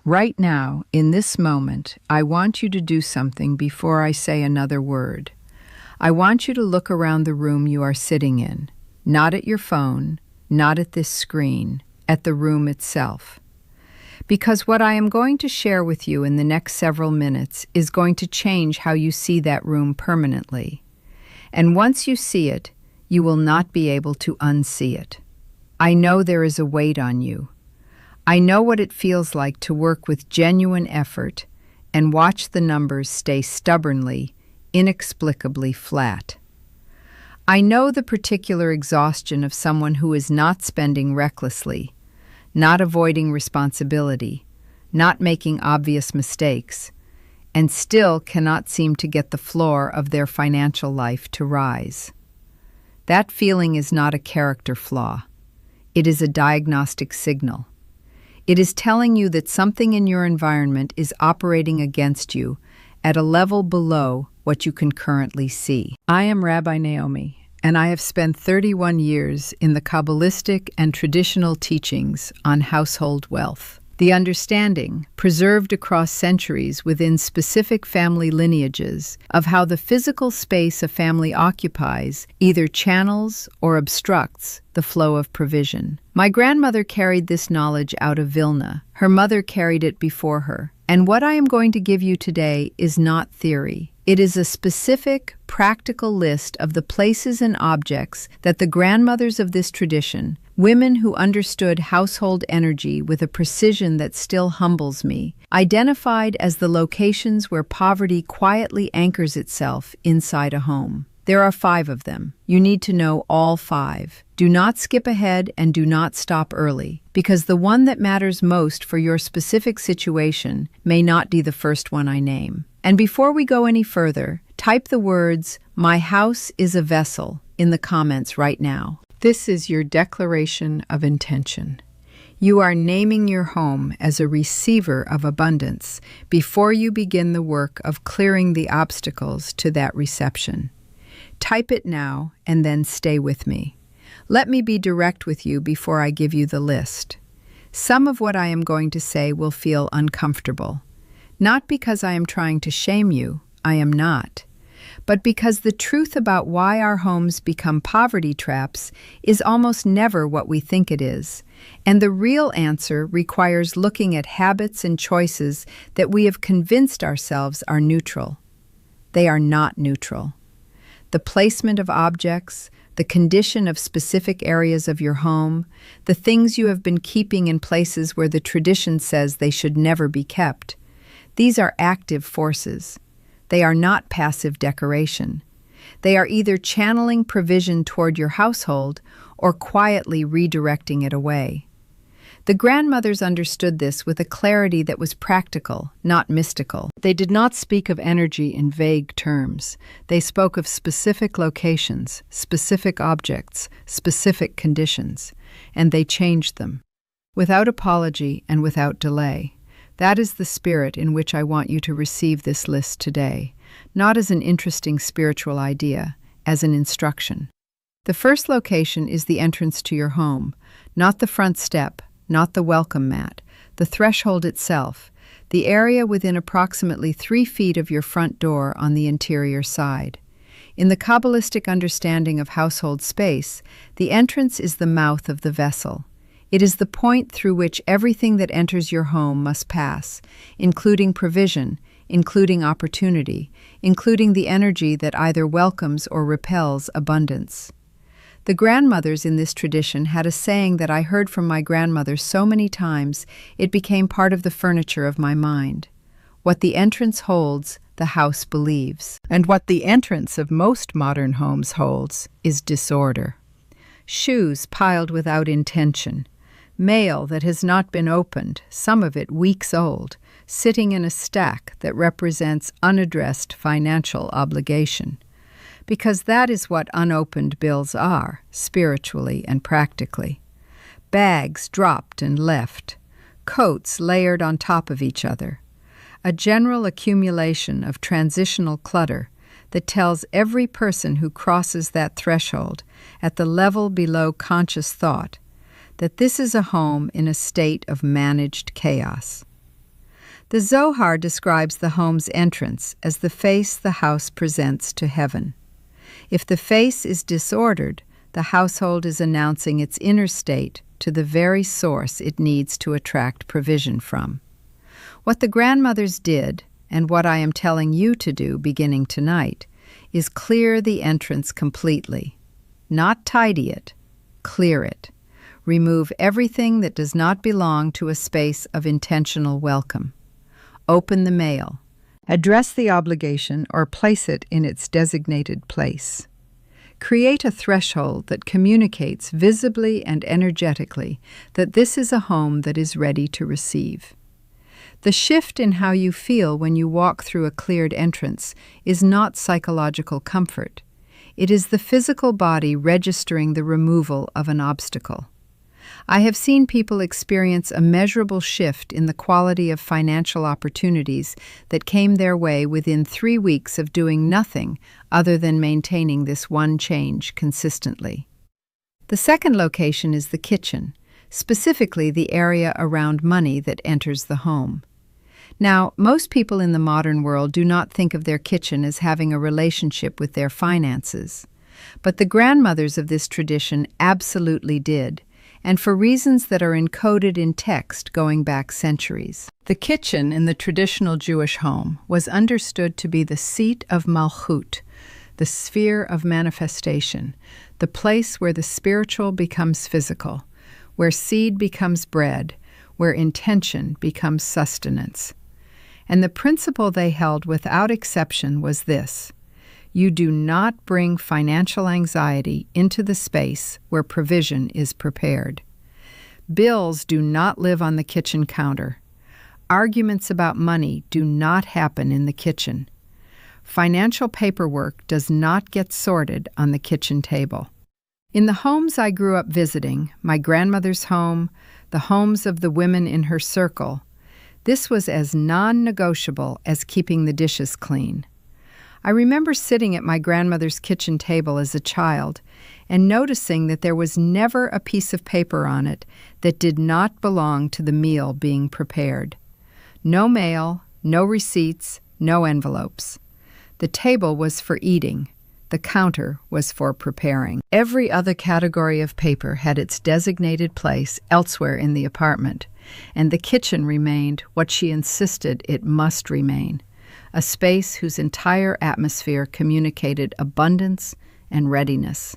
Right now, in this moment, I want you to do something before I say another word. I want you to look around the room you are sitting in, not at your phone, not at this screen, at the room itself. Because what I am going to share with you in the next several minutes is going to change how you see that room permanently. And once you see it, you will not be able to unsee it. I know there is a weight on you. I know what it feels like to work with genuine effort and watch the numbers stay stubbornly, inexplicably flat. I know the particular exhaustion of someone who is not spending recklessly, not avoiding responsibility, not making obvious mistakes, and still cannot seem to get the floor of their financial life to rise. That feeling is not a character flaw. It is a diagnostic signal. It is telling you that something in your environment is operating against you at a level below what you can currently see. I am Rabbi Naomi, and I have spent 31 years in the Kabbalistic and traditional teachings on household wealth. The understanding, preserved across centuries within specific family lineages, of how the physical space a family occupies either channels or obstructs the flow of provision. My grandmother carried this knowledge out of Vilna. Her mother carried it before her. And what I am going to give you today is not theory. It is a specific, practical list of the places and objects that the grandmothers of this tradition, women who understood household energy with a precision that still humbles me, identified as the locations where poverty quietly anchors itself inside a home. There are 5 of them. You need to know all 5. Do not skip ahead and do not stop early, because the one that matters most for your specific situation may not be the first one I name. And before we go any further, type the words, "My house is a vessel," in the comments right now. This is your declaration of intention. You are naming your home as a receiver of abundance before you begin the work of clearing the obstacles to that reception. Type it now and then stay with me. Let me be direct with you before I give you the list. Some of what I am going to say will feel uncomfortable. Not because I am trying to shame you, I am not, but because the truth about why our homes become poverty traps is almost never what we think it is, and the real answer requires looking at habits and choices that we have convinced ourselves are neutral. They are not neutral. The placement of objects, the condition of specific areas of your home, the things you have been keeping in places where the tradition says they should never be kept, these are active forces. They are not passive decoration. They are either channeling provision toward your household or quietly redirecting it away. The grandmothers understood this with a clarity that was practical, not mystical. They did not speak of energy in vague terms. They spoke of specific locations, specific objects, specific conditions, and they changed them. Without apology and without delay. That is the spirit in which I want you to receive this list today, not as an interesting spiritual idea, as an instruction. The first location is the entrance to your home, not the front step, not the welcome mat, the threshold itself, the area within approximately 3 feet of your front door on the interior side. In the Kabbalistic understanding of household space, the entrance is the mouth of the vessel. It is the point through which everything that enters your home must pass, including provision, including opportunity, including the energy that either welcomes or repels abundance. The grandmothers in this tradition had a saying that I heard from my grandmother so many times it became part of the furniture of my mind. What the entrance holds, the house believes. And what the entrance of most modern homes holds is disorder. Shoes piled without intention. Mail that has not been opened, some of it weeks old, sitting in a stack that represents unaddressed financial obligation. Because that is what unopened bills are, spiritually and practically. Bags dropped and left, coats layered on top of each other. A general accumulation of transitional clutter that tells every person who crosses that threshold at the level below conscious thought that this is a home in a state of managed chaos. The Zohar describes the home's entrance as the face the house presents to heaven. If the face is disordered, the household is announcing its inner state to the very source it needs to attract provision from. What the grandmothers did, and what I am telling you to do beginning tonight, is clear the entrance completely. Not tidy it, clear it. Remove everything that does not belong to a space of intentional welcome. Open the mail. Address the obligation or place it in its designated place. Create a threshold that communicates visibly and energetically that this is a home that is ready to receive. The shift in how you feel when you walk through a cleared entrance is not psychological comfort. It is the physical body registering the removal of an obstacle. I have seen people experience a measurable shift in the quality of financial opportunities that came their way within 3 weeks of doing nothing other than maintaining this one change consistently. The second location is the kitchen, specifically the area around money that enters the home. Now, most people in the modern world do not think of their kitchen as having a relationship with their finances. But the grandmothers of this tradition absolutely did, and for reasons that are encoded in text going back centuries. The kitchen in the traditional Jewish home was understood to be the seat of Malchut, the sphere of manifestation, the place where the spiritual becomes physical, where seed becomes bread, where intention becomes sustenance. And the principle they held without exception was this: you do not bring financial anxiety into the space where provision is prepared. Bills do not live on the kitchen counter. Arguments about money do not happen in the kitchen. Financial paperwork does not get sorted on the kitchen table. In the homes I grew up visiting, my grandmother's home, the homes of the women in her circle, this was as non-negotiable as keeping the dishes clean. I remember sitting at my grandmother's kitchen table as a child and noticing that there was never a piece of paper on it that did not belong to the meal being prepared. No mail, no receipts, no envelopes. The table was for eating. The counter was for preparing. Every other category of paper had its designated place elsewhere in the apartment, and the kitchen remained what she insisted it must remain, a space whose entire atmosphere communicated abundance and readiness.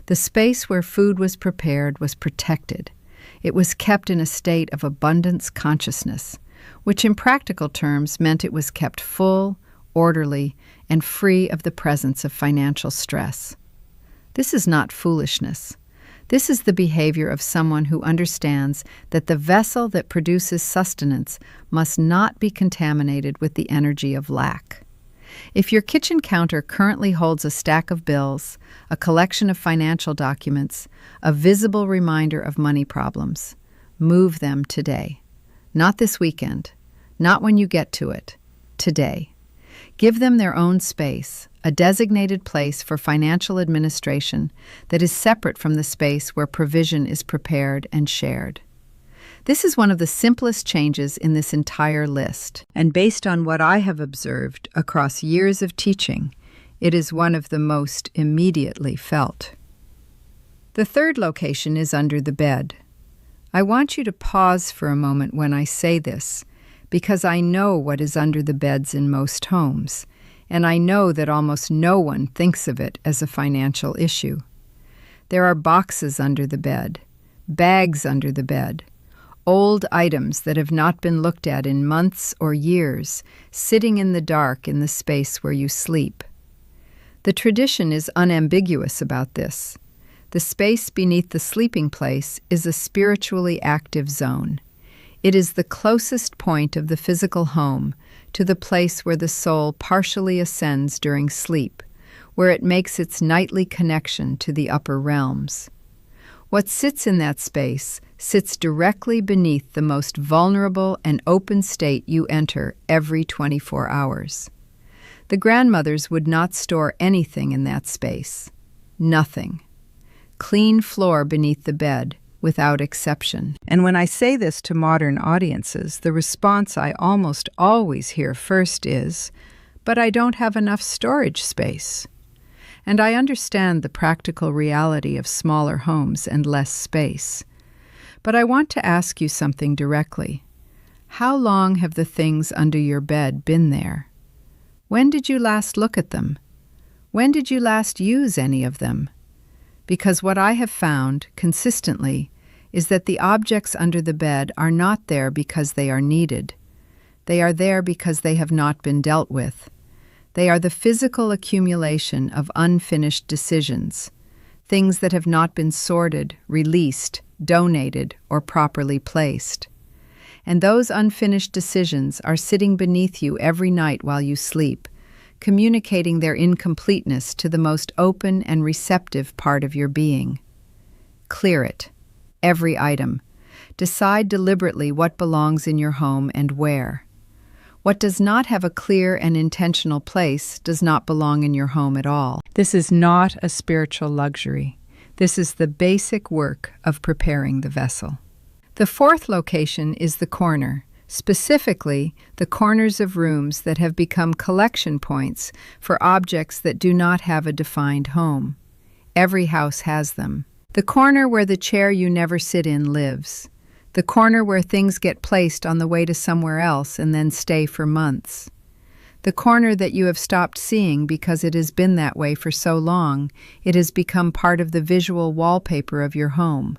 The space where food was prepared was protected. It was kept in a state of abundance consciousness, which in practical terms meant it was kept full, orderly, and free of the presence of financial stress. This is not foolishness. This is the behavior of someone who understands that the vessel that produces sustenance must not be contaminated with the energy of lack. If your kitchen counter currently holds a stack of bills, a collection of financial documents, a visible reminder of money problems, move them today. Not this weekend, not when you get to it, today. Give them their own space, a designated place for financial administration that is separate from the space where provision is prepared and shared. This is one of the simplest changes in this entire list, and based on what I have observed across years of teaching, it is one of the most immediately felt. The third location is under the bed. I want you to pause for a moment when I say this, because I know what is under the beds in most homes, and I know that almost no one thinks of it as a financial issue. There are boxes under the bed, bags under the bed, old items that have not been looked at in months or years, sitting in the dark in the space where you sleep. The tradition is unambiguous about this. The space beneath the sleeping place is a spiritually active zone. It is the closest point of the physical home to the place where the soul partially ascends during sleep, where it makes its nightly connection to the upper realms. What sits in that space sits directly beneath the most vulnerable and open state you enter every 24 hours. The grandmothers would not store anything in that space. Nothing. Clean floor beneath the bed, without exception. And when I say this to modern audiences, the response I almost always hear first is, "But I don't have enough storage space." And I understand the practical reality of smaller homes and less space. But I want to ask you something directly. How long have the things under your bed been there? When did you last look at them? When did you last use any of them? Because what I have found consistently is that the objects under the bed are not there because they are needed. They are there because they have not been dealt with. They are the physical accumulation of unfinished decisions, things that have not been sorted, released, donated, or properly placed. And those unfinished decisions are sitting beneath you every night while you sleep, communicating their incompleteness to the most open and receptive part of your being. Clear it. Every item. Decide deliberately what belongs in your home and where. What does not have a clear and intentional place does not belong in your home at all. This is not a spiritual luxury. This is the basic work of preparing the vessel. The fourth location is the corner, specifically the corners of rooms that have become collection points for objects that do not have a defined home. Every house has them. The corner where the chair you never sit in lives. The corner where things get placed on the way to somewhere else and then stay for months. The corner that you have stopped seeing because it has been that way for so long, it has become part of the visual wallpaper of your home,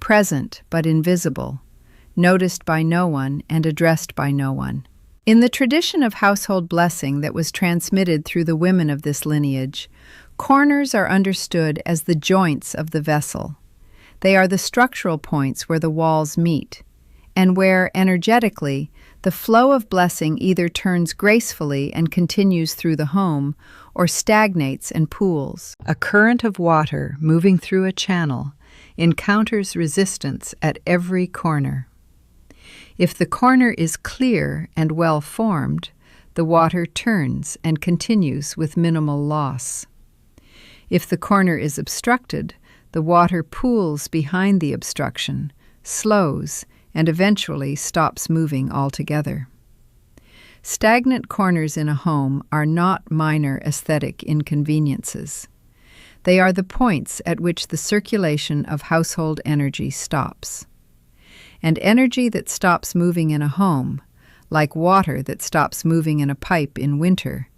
present but invisible, noticed by no one and addressed by no one. In the tradition of household blessing that was transmitted through the women of this lineage, corners are understood as the joints of the vessel. They are the structural points where the walls meet, and where, energetically, the flow of blessing either turns gracefully and continues through the home, or stagnates and pools. A current of water moving through a channel encounters resistance at every corner. If the corner is clear and well formed, the water turns and continues with minimal loss. If the corner is obstructed, the water pools behind the obstruction, slows, and eventually stops moving altogether. Stagnant corners in a home are not minor aesthetic inconveniences. They are the points at which the circulation of household energy stops. And energy that stops moving in a home, like water that stops moving in a pipe in winter,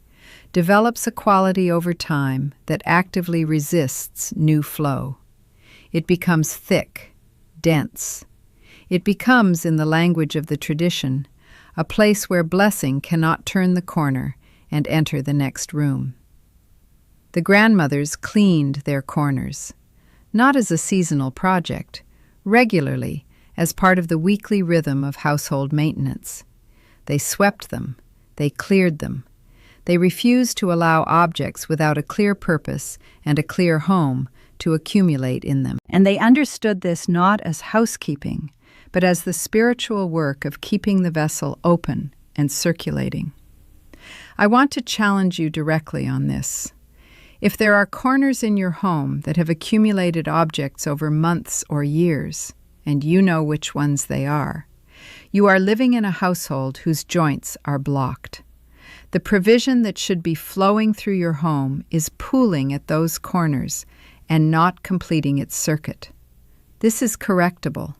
develops a quality over time that actively resists new flow. It becomes thick, dense. It becomes, in the language of the tradition, a place where blessing cannot turn the corner and enter the next room. The grandmothers cleaned their corners, not as a seasonal project, regularly as part of the weekly rhythm of household maintenance. They swept them, they cleared them. They refused to allow objects without a clear purpose and a clear home to accumulate in them. And they understood this not as housekeeping, but as the spiritual work of keeping the vessel open and circulating. I want to challenge you directly on this. If there are corners in your home that have accumulated objects over months or years, and you know which ones they are, you are living in a household whose joints are blocked. The provision that should be flowing through your home is pooling at those corners and not completing its circuit. This is correctable,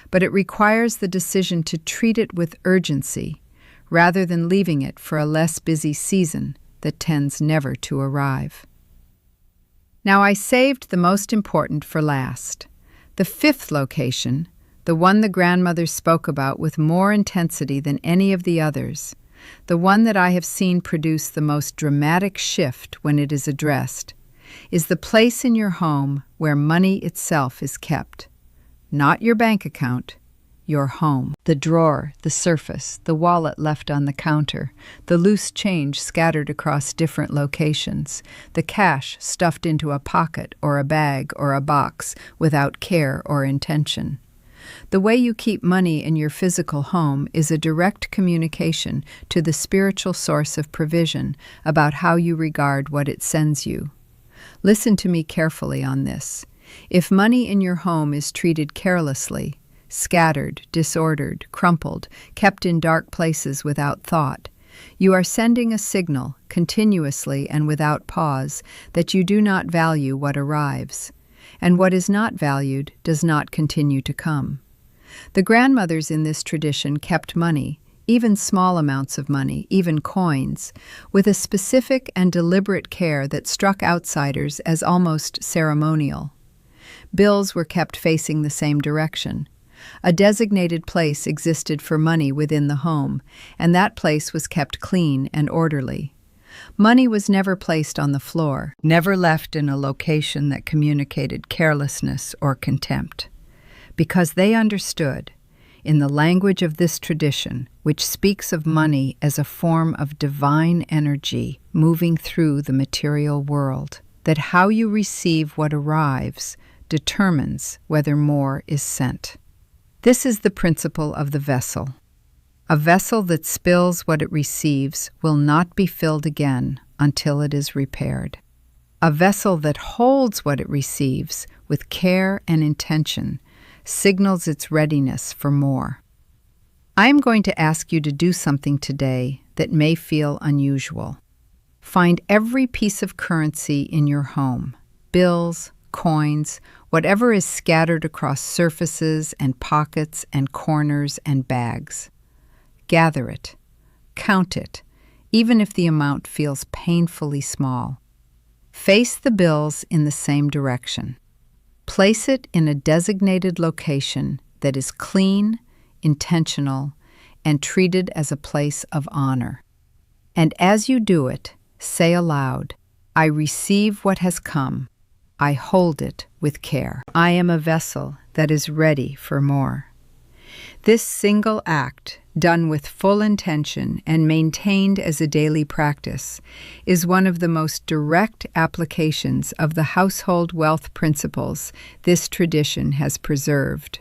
but it requires the decision to treat it with urgency rather than leaving it for a less busy season that tends never to arrive. Now I saved the most important for last. The fifth location, the one the grandmother spoke about with more intensity than any of the others, the one that I have seen produce the most dramatic shift when it is addressed, is the place in your home where money itself is kept. Not your bank account, your home. The drawer, the surface, the wallet left on the counter, the loose change scattered across different locations, the cash stuffed into a pocket or a bag or a box without care or intention. The way you keep money in your physical home is a direct communication to the spiritual source of provision about how you regard what it sends you. Listen to me carefully on this. If money in your home is treated carelessly, scattered, disordered, crumpled, kept in dark places without thought, you are sending a signal, continuously and without pause, that you do not value what arrives, and what is not valued does not continue to come. The grandmothers in this tradition kept money, even small amounts of money, even coins, with a specific and deliberate care that struck outsiders as almost ceremonial. Bills were kept facing the same direction. A designated place existed for money within the home, and that place was kept clean and orderly. Money was never placed on the floor, never left in a location that communicated carelessness or contempt. Because they understood, in the language of this tradition, which speaks of money as a form of divine energy moving through the material world, that how you receive what arrives determines whether more is sent. This is the principle of the vessel. A vessel that spills what it receives will not be filled again until it is repaired. A vessel that holds what it receives with care and intention signals its readiness for more. I am going to ask you to do something today that may feel unusual. Find every piece of currency in your home, bills, coins, whatever is scattered across surfaces and pockets and corners and bags. Gather it, count it, even if the amount feels painfully small. Face the bills in the same direction. Place it in a designated location that is clean, intentional, and treated as a place of honor. And as you do it, say aloud, I receive what has come. I hold it with care. I am a vessel that is ready for more. This single act, done with full intention and maintained as a daily practice, is one of the most direct applications of the household wealth principles this tradition has preserved.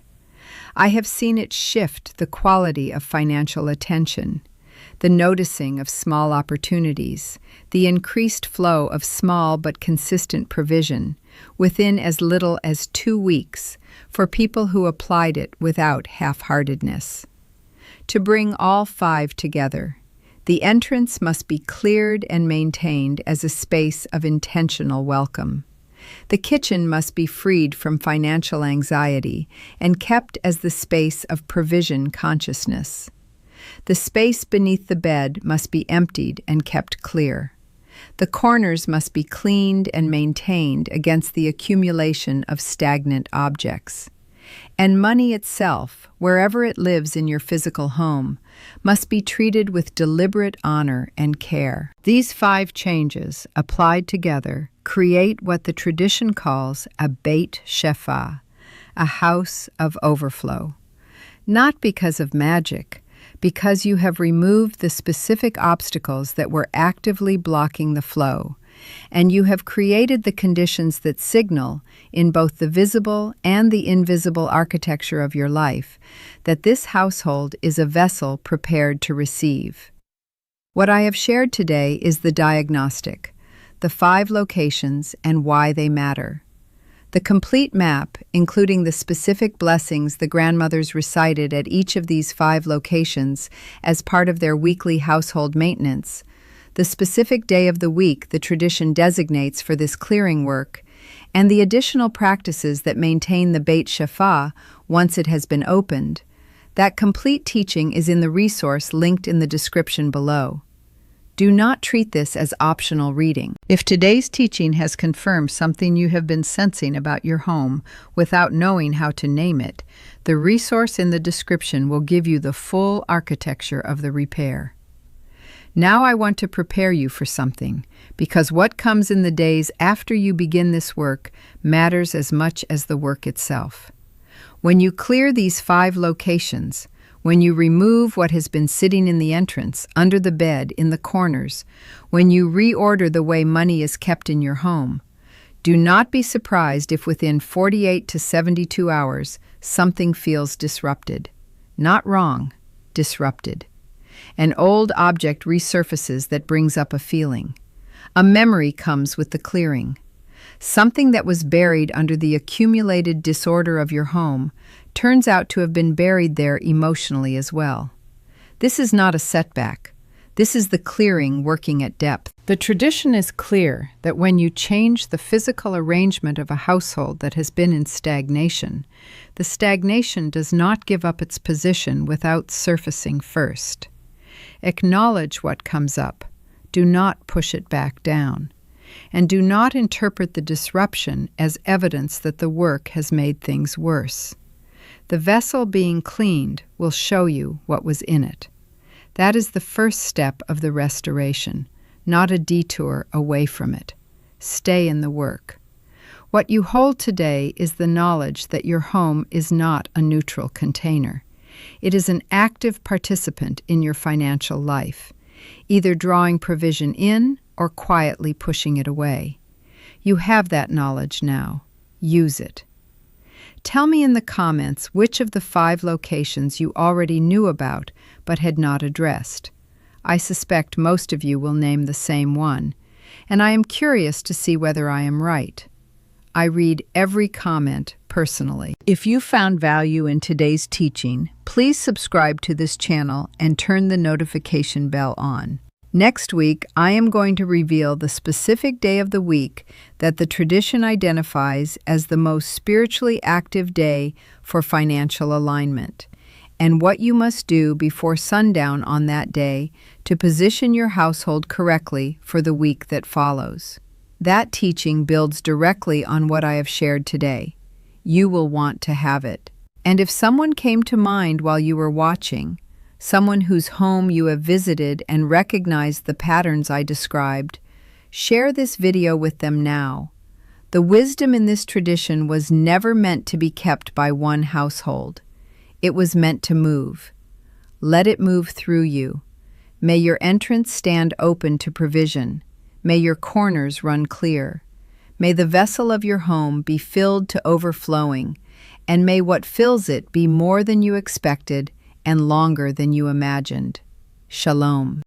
I have seen it shift the quality of financial attention, the noticing of small opportunities, the increased flow of small but consistent provision, within as little as 2 weeks, for people who applied it without half-heartedness. To bring all 5 together, the entrance must be cleared and maintained as a space of intentional welcome. The kitchen must be freed from financial anxiety and kept as the space of provision consciousness. The space beneath the bed must be emptied and kept clear. The corners must be cleaned and maintained against the accumulation of stagnant objects. And money itself, wherever it lives in your physical home, must be treated with deliberate honor and care. These 5 changes, applied together, create what the tradition calls a Beit Shefa, a house of overflow. Not because of magic, because you have removed the specific obstacles that were actively blocking the flow, and you have created the conditions that signal, in both the visible and the invisible architecture of your life, that this household is a vessel prepared to receive. What I have shared today is the diagnostic, the 5 locations and why they matter. The complete map, including the specific blessings the grandmothers recited at each of these 5 locations as part of their weekly household maintenance, the specific day of the week the tradition designates for this clearing work, and the additional practices that maintain the Beit Shefa once it has been opened, that complete teaching is in the resource linked in the description below. Do not treat this as optional reading. If today's teaching has confirmed something you have been sensing about your home without knowing how to name it, the resource in the description will give you the full architecture of the repair. Now I want to prepare you for something, because what comes in the days after you begin this work matters as much as the work itself. When you clear these 5 locations, when you remove what has been sitting in the entrance, under the bed, in the corners, when you reorder the way money is kept in your home, do not be surprised if within 48 to 72 hours something feels disrupted. Not wrong, disrupted. An old object resurfaces that brings up a feeling. A memory comes with the clearing. Something that was buried under the accumulated disorder of your home turns out to have been buried there emotionally as well. This is not a setback. This is the clearing working at depth. The tradition is clear that when you change the physical arrangement of a household that has been in stagnation, the stagnation does not give up its position without surfacing first. Acknowledge what comes up. Do not push it back down. And do not interpret the disruption as evidence that the work has made things worse. The vessel being cleaned will show you what was in it. That is the first step of the restoration, not a detour away from it. Stay in the work. What you hold today is the knowledge that your home is not a neutral container. It is an active participant in your financial life, either drawing provision in or quietly pushing it away. You have that knowledge now. Use it. Tell me in the comments which of the 5 locations you already knew about but had not addressed. I suspect most of you will name the same one, and I am curious to see whether I am right. I read every comment personally. If you found value in today's teaching, please subscribe to this channel and turn the notification bell on. Next week, I am going to reveal the specific day of the week that the tradition identifies as the most spiritually active day for financial alignment, and what you must do before sundown on that day to position your household correctly for the week that follows. That teaching builds directly on what I have shared today. You will want to have it. And if someone came to mind while you were watching, someone whose home you have visited and recognized the patterns I described, share this video with them now. The wisdom in this tradition was never meant to be kept by one household. It was meant to move. Let it move through you. May your entrance stand open to provision. May your corners run clear. May the vessel of your home be filled to overflowing, and may what fills it be more than you expected and longer than you imagined. Shalom.